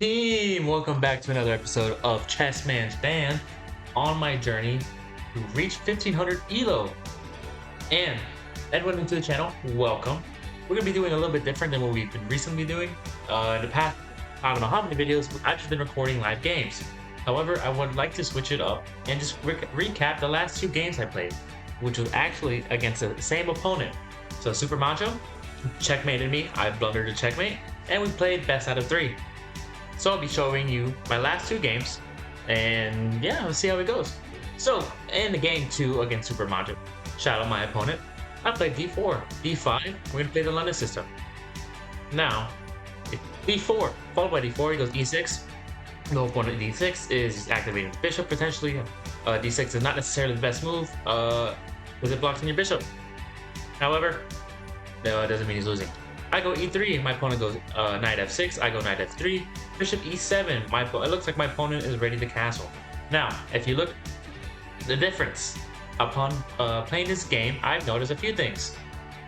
Team, welcome back to another episode of Chessman's Band on my journey to reach 1500 ELO. And anyone into the channel, welcome. We're going to be doing a little bit different than what we've been recently doing. In the past, I don't know how many videos, I've just been recording live games. However, I would like to switch it up and just recap the last two games I played, which was actually against the same opponent. So Super Macho checkmated me, I blundered a checkmate, and we played best out of three. So I'll be showing you my last two games, and yeah, let's see how it goes. So, in the game 2 against Super Majo, shout out my opponent, I played d4, d5, we're going to play the London system. Now, d4, followed by d4, he goes e6. The opponent d6 is activating the bishop potentially. d6 is not necessarily the best move, because it blocks in your bishop. However, no, it doesn't mean he's losing. I go e3, my opponent goes knight f6, I go knight f3, bishop e7, it looks like my opponent is ready to castle. Now, if you look, the difference, upon playing this game, I've noticed a few things.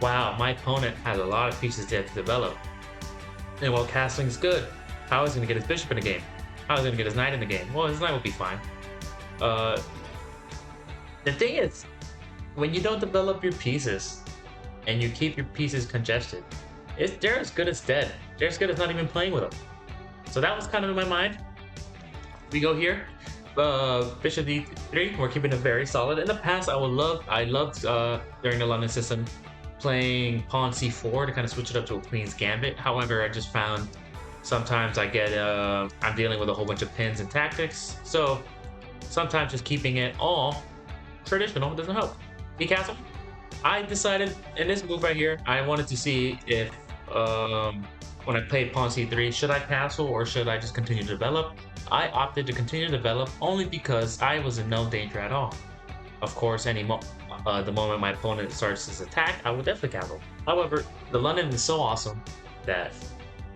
Wow, my opponent has a lot of pieces to develop. And while castling is good, how is he going to get his bishop in the game? How is he going to get his knight in the game? Well, his knight will be fine. The thing is, when you don't develop your pieces, and you keep your pieces congested, they're as good as dead. They're as good as not even playing with them. So that was kind of in my mind. We go here, bishop d3. We're keeping it very solid. In the past, I loved during the London system playing pawn c4 to kind of switch it up to a queen's gambit. However, I just found sometimes I'm dealing with a whole bunch of pins and tactics. So sometimes just keeping it all traditional doesn't help. B-castle. I decided in this move right here, I wanted to see if when I played pawn c3, should I castle or should I just continue to develop? I opted to continue to develop only because I was in no danger at all. Of course, the moment my opponent starts his attack, I would definitely castle. However, the London is so awesome that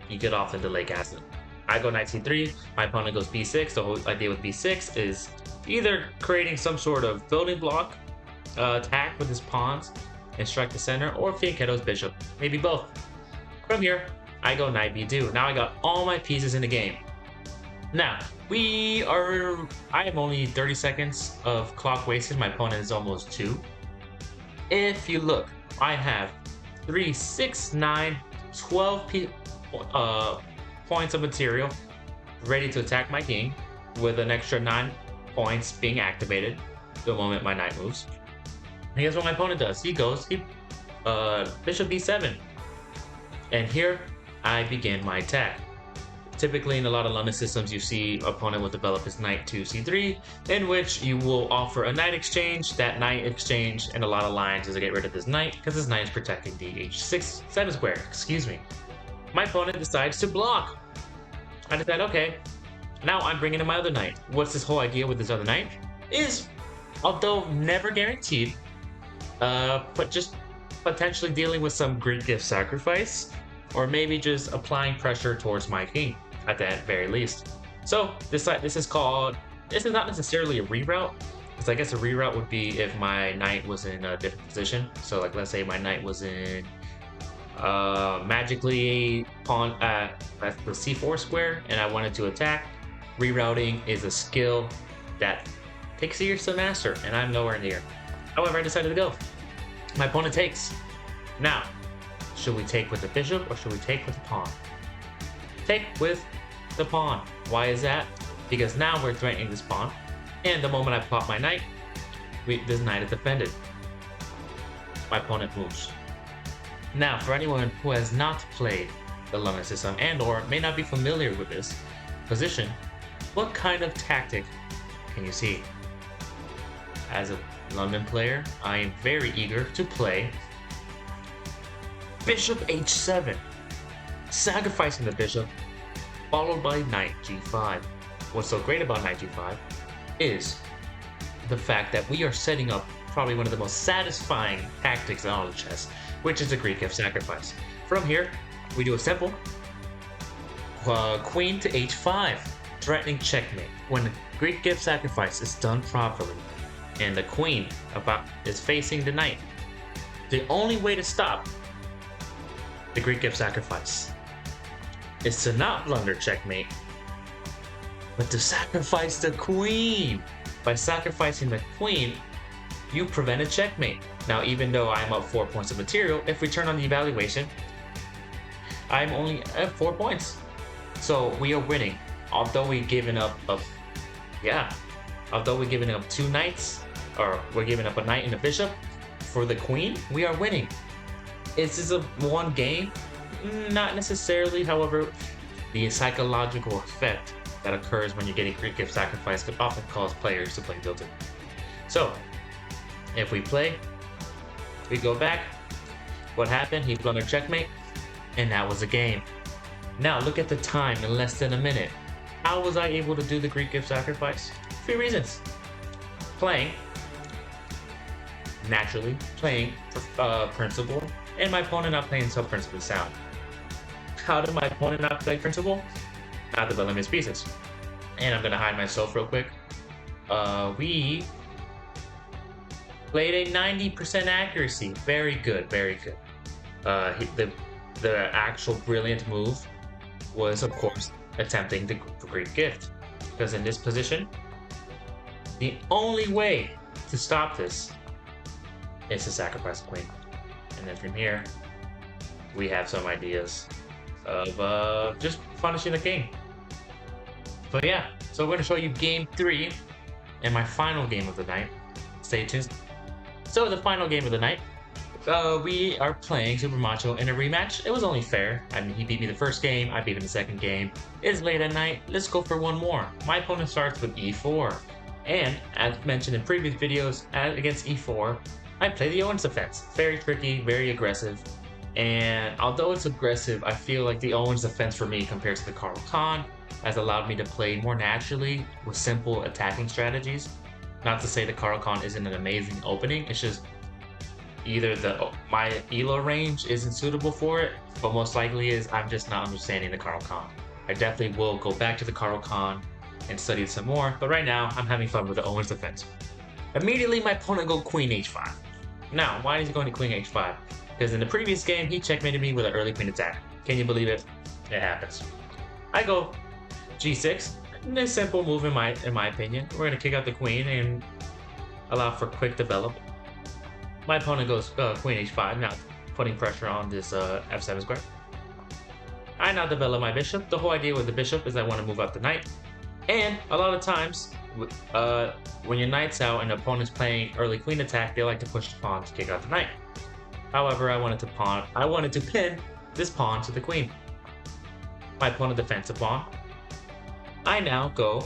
you get off the delay castle. I go knight c3, my opponent goes b6. The whole idea with b6 is either creating some sort of building block attack with his pawns and strike the center, or fianchetto's bishop, maybe both. From here, I go knight b2. Now I got all my pieces in the game. Now, I have only 30 seconds of clock wasted. My opponent is almost 2. If you look, I have 3, 6, 9, 12 points of material ready to attack my king, with an extra 9 points being activated the moment my knight moves. And guess what my opponent does? He goes bishop b7. And here, I begin my attack. Typically, in a lot of London systems, you see opponent will develop his knight to c3, in which you will offer a knight exchange. That knight exchange and a lot of lines is to get rid of this knight, because this knight is protecting the h7 square. Excuse me. My opponent decides to block. I decide, okay, now I'm bringing in my other knight. What's this whole idea with this other knight? Is, although never guaranteed, but just potentially dealing with some Greek gift sacrifice, or maybe just applying pressure towards my king at the very least. So this is not necessarily a reroute, because I guess a reroute would be if my knight was in a different position. So like, let's say my knight was in magically pawn at the c4 square and I wanted to attack. Rerouting is a skill that takes years to master, and I'm nowhere near. However, I decided to go. My opponent takes. Now, should we take with the bishop or should we take with the pawn? Take with the pawn. Why is that? Because now we're threatening this pawn, and the moment I plot my knight, this knight is defended. My opponent moves. Now, for anyone who has not played the London system and or may not be familiar with this position, what kind of tactic can you see? As a London player, I am very eager to play bishop h7, sacrificing the bishop, followed by knight g5. What's so great about knight g5 is the fact that we are setting up probably one of the most satisfying tactics in all of chess, which is the Greek gift sacrifice. From here, we do a simple queen to h5, threatening checkmate. When the Greek gift sacrifice is done properly, and the queen is facing the knight, the only way to stop the Greek gift sacrifice is to not blunder checkmate, but to sacrifice the queen. By sacrificing the queen, you prevent a checkmate. Now, even though I'm up 4 points of material, if we turn on the evaluation, I'm only at 4 points. So we are winning. Although we've given up although we're giving up 2 knights, or we're giving up a knight and a bishop for the queen, we are winning. Is this a one game? Not necessarily. However, the psychological effect that occurs when you're getting Greek gift sacrifice could often cause players to play tilted. So, if we play, we go back. What happened? He blundered checkmate, and that was a game. Now look at the time, in less than a minute. How was I able to do the Greek gift sacrifice? 3 reasons. Playing, naturally, playing principle, and my opponent not playing so principally sound. How did my opponent not play principle? Not developing his pieces. And I'm gonna hide myself real quick. We played a 90% accuracy. Very good, very good. The actual brilliant move was, of course, attempting the Greek gift. Because in this position, the only way to stop this is to sacrifice the queen. And then from here, we have some ideas of just punishing the king. But yeah, so we're going to show you game 3 and my final game of the night. Stay tuned. So the final game of the night, we are playing Super Macho in a rematch. It was only fair. I mean, he beat me the first game, I beat him the second game. It's late at night, let's go for one more. My opponent starts with e4. And, as mentioned in previous videos, against e4, I play the Owens defense. Very tricky, very aggressive. And although it's aggressive, I feel like the Owens defense for me compared to the Carl Khan has allowed me to play more naturally with simple attacking strategies. Not to say the Carl Khan isn't an amazing opening, it's just either my ELO range isn't suitable for it, but most likely is I'm just not understanding the Carl Khan. I definitely will go back to the Carl Khan and study it some more, but right now I'm having fun with the Owens defense. Immediately my opponent go queen h5. Now, why is he going to queen h5? Because in the previous game, he checkmated me with an early queen attack. Can you believe it? It happens. I go g6. A simple move in my opinion. We're going to kick out the queen and allow for quick develop. My opponent goes queen h5, now putting pressure on this f7 square. I now develop my bishop. The whole idea with the bishop is I want to move out the knight. And a lot of times, when your knight's out and the opponent's playing early queen attack, they like to push the pawn to kick out the knight. However, I wanted to pin this pawn to the queen. My opponent defends the pawn. I now go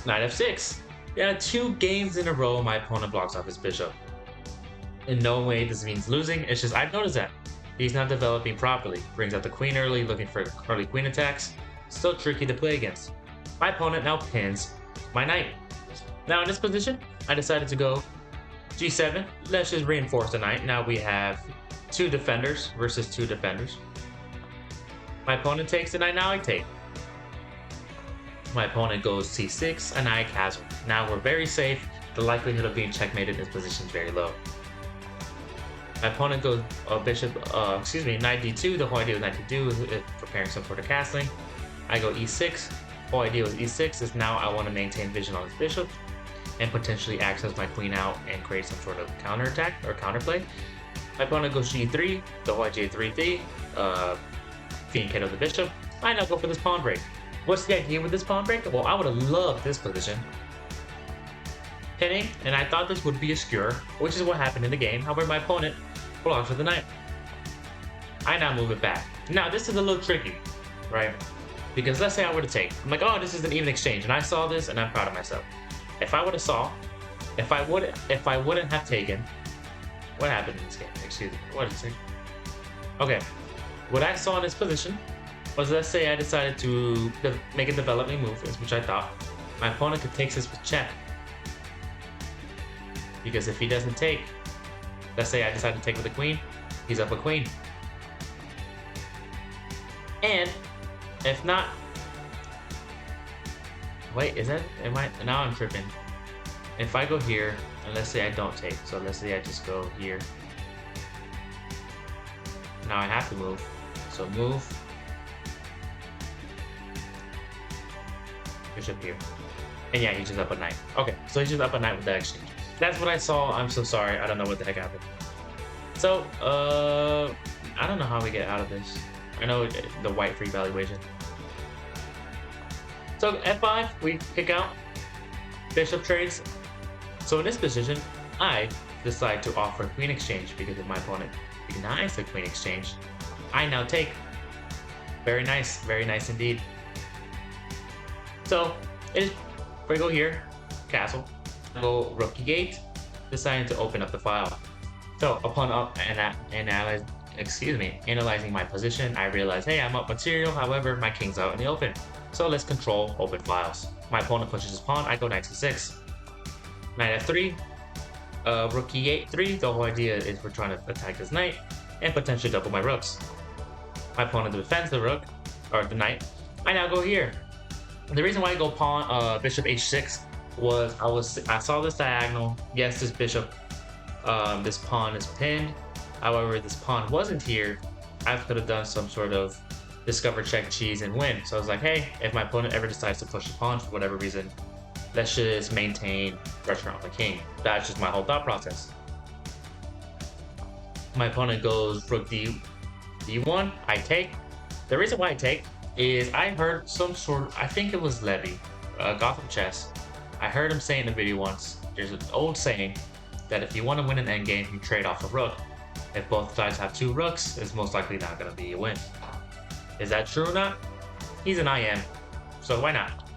knight f6. Yeah, 2 games in a row, my opponent blocks off his bishop. In no way this means losing, it's just I've noticed that he's not developing properly. Brings out the queen early, looking for early queen attacks. Still tricky to play against. My opponent now pins my knight. Now in this position, I decided to go g7. Let's just reinforce the knight. Now we have 2 defenders versus 2 defenders. My opponent takes it, now I take. My opponent goes c6, and I castle. Now we're very safe. The likelihood of being checkmated in this position is very low. My opponent goes knight d2. The whole idea with knight d2 is preparing some sort of castling. I go e6. The whole idea with e6 is now I want to maintain vision on this bishop and potentially access my queen out and create some sort of counterattack or counterplay. My opponent goes g3. The whole idea 3d. Fiend kid of the bishop. I now go for this pawn break. What's the idea with this pawn break? Well, I would have loved this position. Pinning, and I thought this would be a skewer, which is what happened in the game. However, my opponent blocks with the knight. I now move it back. Now, this is a little tricky, right? Because let's say I were to take. I'm like, oh, this is an even exchange, and I saw this, and I'm proud of myself. If I would have saw, if I wouldn't have taken, what happened in this game? Excuse me. What is it? Okay, what I saw in this position was, let's say I decided to make a developing move, which I thought my opponent could take this with check. Because if he doesn't take, let's say I decide to take with the queen, he's up a queen. And if not, wait, now I'm tripping. If I go here, and let's say I don't take, so let's say I just go here. Now I have to move, so move. bishop here. And yeah, he's just up a knight. Okay, so he's just up a knight with that exchange. That's what I saw. I'm so sorry. I don't know what the heck happened. So, I don't know how we get out of this. I know the white free valuation. So f5, we kick out. Bishop trades. So in this position, I decide to offer queen exchange because if my opponent denies the queen exchange, I now take. Very nice indeed. So if we go here, castle, go rook e8, deciding to open up the file. So upon analyzing my position, I realize, hey, I'm up material, however, my king's out in the open. So let's control open files. My opponent pushes his pawn, I go knight c6. Knight f3, rook e8, 3. The whole idea is we're trying to attack this knight and potentially double my rooks. My opponent defends the rook, or the knight. I now go here. The reason why I go pawn, bishop h6 was I saw this diagonal. Yes, this bishop, this pawn is pinned. However, this pawn wasn't here. I could have done some sort of discover, check, cheese, and win. So I was like, hey, if my opponent ever decides to push the pawn for whatever reason, let's just maintain pressure on the king. That's just my whole thought process. My opponent goes rook d1. I take. The reason why I take is I heard some sort of, I think it was Levy, Gotham Chess. I heard him say in a video once, there's an old saying that if you want to win an endgame, you trade off a rook. If both sides have 2 rooks, it's most likely not going to be a win. Is that true or not? He's an IM, so why not?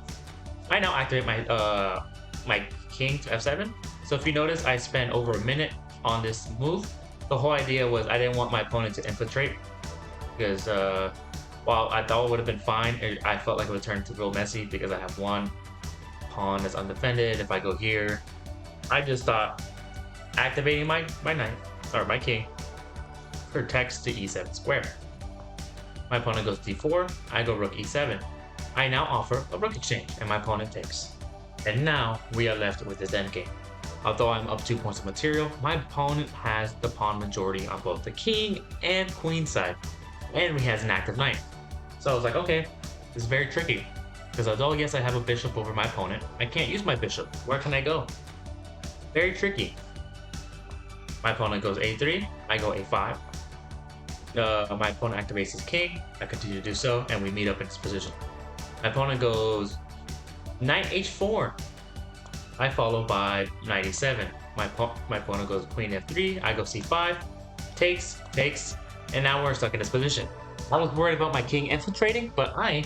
I now activate my my king to f7. So if you notice, I spent over a minute on this move. The whole idea was I didn't want my opponent to infiltrate because while I thought it would have been fine, I felt like it would turn into real messy because I have one pawn that's undefended. If I go here, I just thought activating my knight or my king protects the e7 square. My opponent goes d4, I go rook e7. I now offer a rook exchange, and my opponent takes. And now we are left with this endgame. Although I'm up 2 points of material, my opponent has the pawn majority on both the king and queen side, and he has an active knight. So I was like, okay, this is very tricky, because although yes I have a bishop over my opponent, I can't use my bishop. Where can I go? Very tricky. My opponent goes a3, I go a5. My opponent activates his king, I continue to do so, and we meet up in this position. My opponent goes knight h4. I follow by knight e7. My opponent goes queen f3. I go c5. Takes, and now we're stuck in this position. I was worried about my king infiltrating, but I,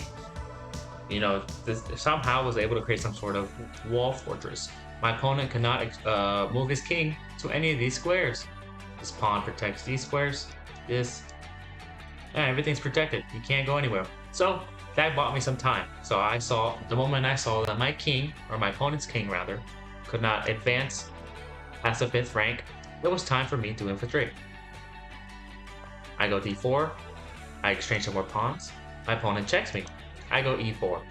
somehow was able to create some sort of wall fortress. My opponent cannot move his king to any of these squares. This pawn protects these squares. This, everything's protected. You can't go anywhere. So that bought me some time. So the moment I saw that my king, or my opponent's king rather, could not advance past the 5th rank, it was time for me to infiltrate. I go d4, I exchange some more pawns, my opponent checks me. I go e4.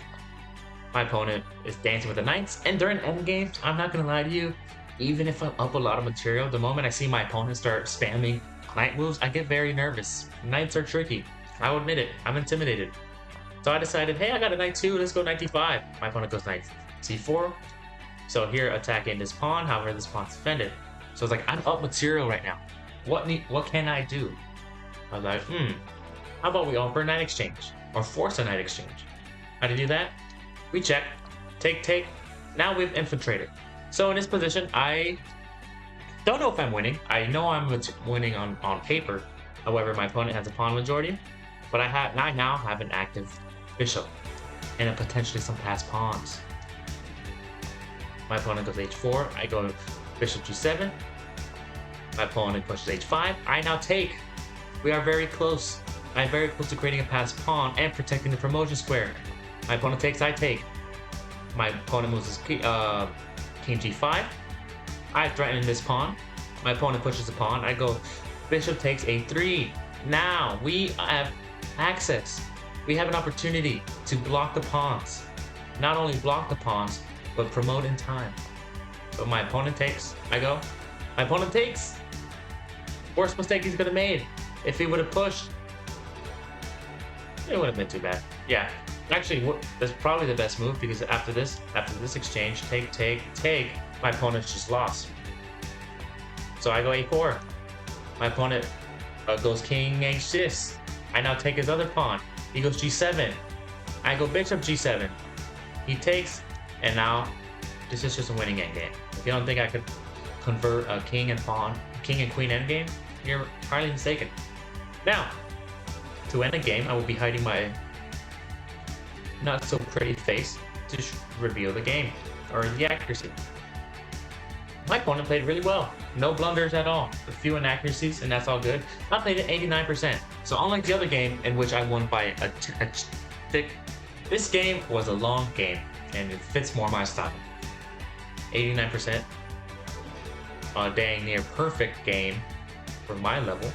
My opponent is dancing with the knights, and during endgames, I'm not gonna lie to you, even if I'm up a lot of material, the moment I see my opponent start spamming knight moves, I get very nervous. Knights are tricky. I will admit it, I'm intimidated. So I decided, hey, I got a knight too, let's go knight d5. My opponent goes knight c4. So here, attacking this pawn, however, this pawn's defended. So it's like, I'm up material right now. What can I do? I was like, how about we offer a knight exchange? Or force a knight exchange? How to do that? We check, take. Now we've infiltrated. So in this position, I don't know if I'm winning. I know I'm winning on paper. However, my opponent has a pawn majority. But I now have an active bishop and potentially some passed pawns. My opponent goes h4, I go bishop g7. My opponent pushes h5, I now take. We are very close. I'm very close to creating a passed pawn and protecting the promotion square. My opponent takes, I take. My opponent moves his king g5. I threaten this pawn. My opponent pushes the pawn, I go bishop takes a3. Now we have access. We have an opportunity to block the pawns. Not only block the pawns, but promote in time. So my opponent takes, I go. My opponent takes. Worst mistake he's could have made. If he would have pushed, it wouldn't have been too bad. Yeah, Actually, that's probably the best move because after this exchange, take, my opponent just lost. So I go a4. My opponent goes king h6. I now take his other pawn. He goes g7. I go bishop g7. He takes, and now this is just a winning endgame. If you don't think I could convert a king and queen endgame, you're highly mistaken. Now, to end the game, I will be hiding my not so pretty face to reveal the game or the accuracy. My opponent played really well. No blunders at all. A few inaccuracies, and that's all good. I played at 89%. So unlike the other game in which I won by a tick, this game was a long game, and it fits more my style. 89%. A dang near perfect game for my level.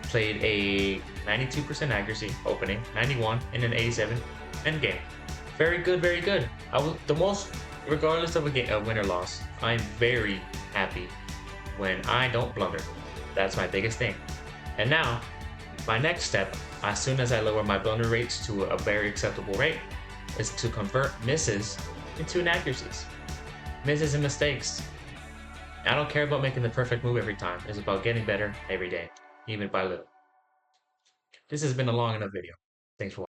Played a 92% accuracy opening, 91, and an 87 end game. Very good, very good. Regardless of a win or loss, I'm very happy when I don't blunder. That's my biggest thing. And now, my next step, as soon as I lower my blunder rates to a very acceptable rate, is to convert misses into inaccuracies. Misses and mistakes. I don't care about making the perfect move every time. It's about getting better every day, even by little. This has been a long enough video. Thanks for watching.